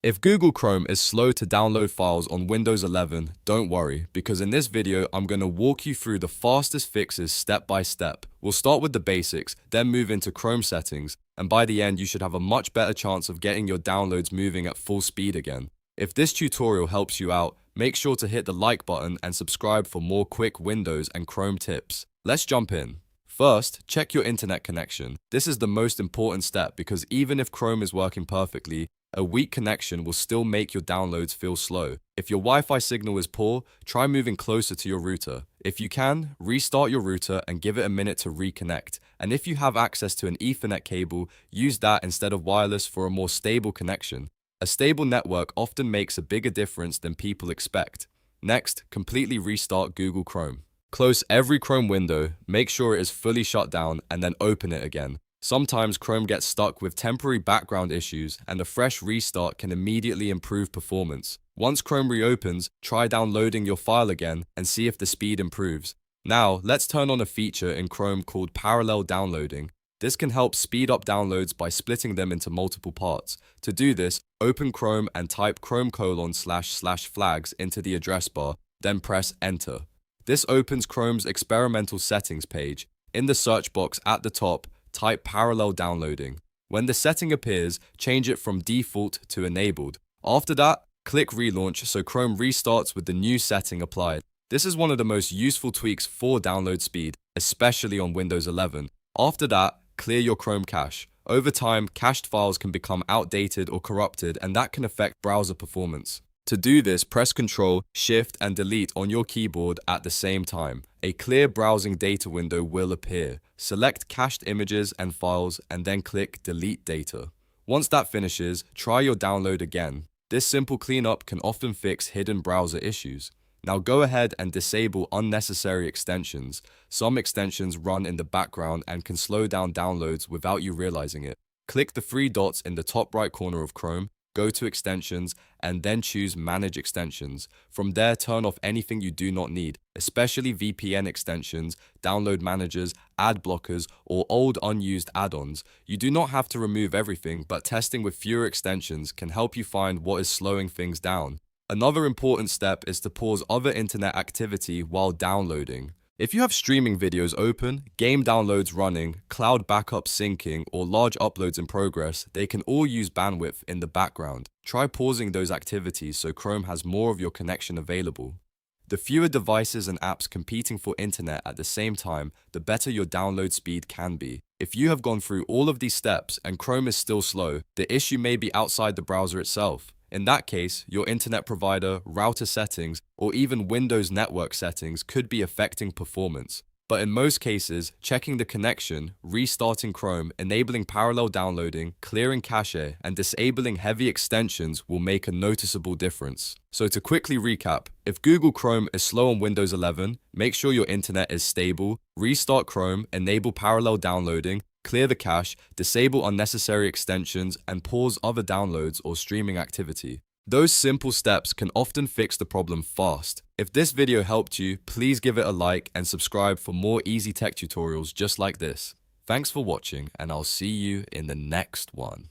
If Google Chrome is slow to download files on Windows 11, don't worry, because in this video, I'm going to walk you through the fastest fixes step by step. We'll start with the basics, then move into Chrome settings, and by the end, you should have a much better chance of getting your downloads moving at full speed again. If this tutorial helps you out, make sure to hit the like button and subscribe for more quick Windows and Chrome tips. Let's jump in. First, check your internet connection. This is the most important step because even if Chrome is working perfectly, a weak connection will still make your downloads feel slow. If your Wi-Fi signal is poor, try moving closer to your router. If you can, restart your router and give it a minute to reconnect. And if you have access to an Ethernet cable, use that instead of wireless for a more stable connection. A stable network often makes a bigger difference than people expect. Next, completely restart Google Chrome. Close every Chrome window, make sure it is fully shut down, and then open it again. Sometimes Chrome gets stuck with temporary background issues, and a fresh restart can immediately improve performance. Once Chrome reopens, try downloading your file again and see if the speed improves. Now, let's turn on a feature in Chrome called parallel downloading. This can help speed up downloads by splitting them into multiple parts. To do this, open Chrome and type chrome://flags into the address bar, then press Enter. This opens Chrome's experimental settings page. In the search box at the top, type parallel downloading. When the setting appears, change it from default to enabled. After that, click relaunch so Chrome restarts with the new setting applied. This is one of the most useful tweaks for download speed, especially on Windows 11. After that, clear your Chrome cache. Over time, cached files can become outdated or corrupted, and that can affect browser performance. To do this, press Ctrl, Shift, and Delete on your keyboard at the same time. A clear browsing data window will appear. Select cached images and files and then click Delete Data. Once that finishes, try your download again. This simple cleanup can often fix hidden browser issues. Now go ahead and disable unnecessary extensions. Some extensions run in the background and can slow down downloads without you realizing it. Click the three dots in the top right corner of Chrome, go to Extensions, and then choose Manage Extensions. From there, turn off anything you do not need, especially VPN extensions, download managers, ad blockers, or old unused add-ons. You do not have to remove everything, but testing with fewer extensions can help you find what is slowing things down. Another important step is to pause other internet activity while downloading. If you have streaming videos open, game downloads running, cloud backup syncing, or large uploads in progress, they can all use bandwidth in the background. Try pausing those activities so Chrome has more of your connection available. The fewer devices and apps competing for internet at the same time, the better your download speed can be. If you have gone through all of these steps and Chrome is still slow, the issue may be outside the browser itself. In that case, your internet provider, router settings, or even Windows network settings could be affecting performance. But in most cases, checking the connection, restarting Chrome, enabling parallel downloading, clearing cache, and disabling heavy extensions will make a noticeable difference. So to quickly recap, if Google Chrome is slow on Windows 11, make sure your internet is stable, restart Chrome, enable parallel downloading, clear the cache, disable unnecessary extensions, and pause other downloads or streaming activity. Those simple steps can often fix the problem fast. If this video helped you, please give it a like and subscribe for more easy tech tutorials just like this. Thanks for watching, and I'll see you in the next one.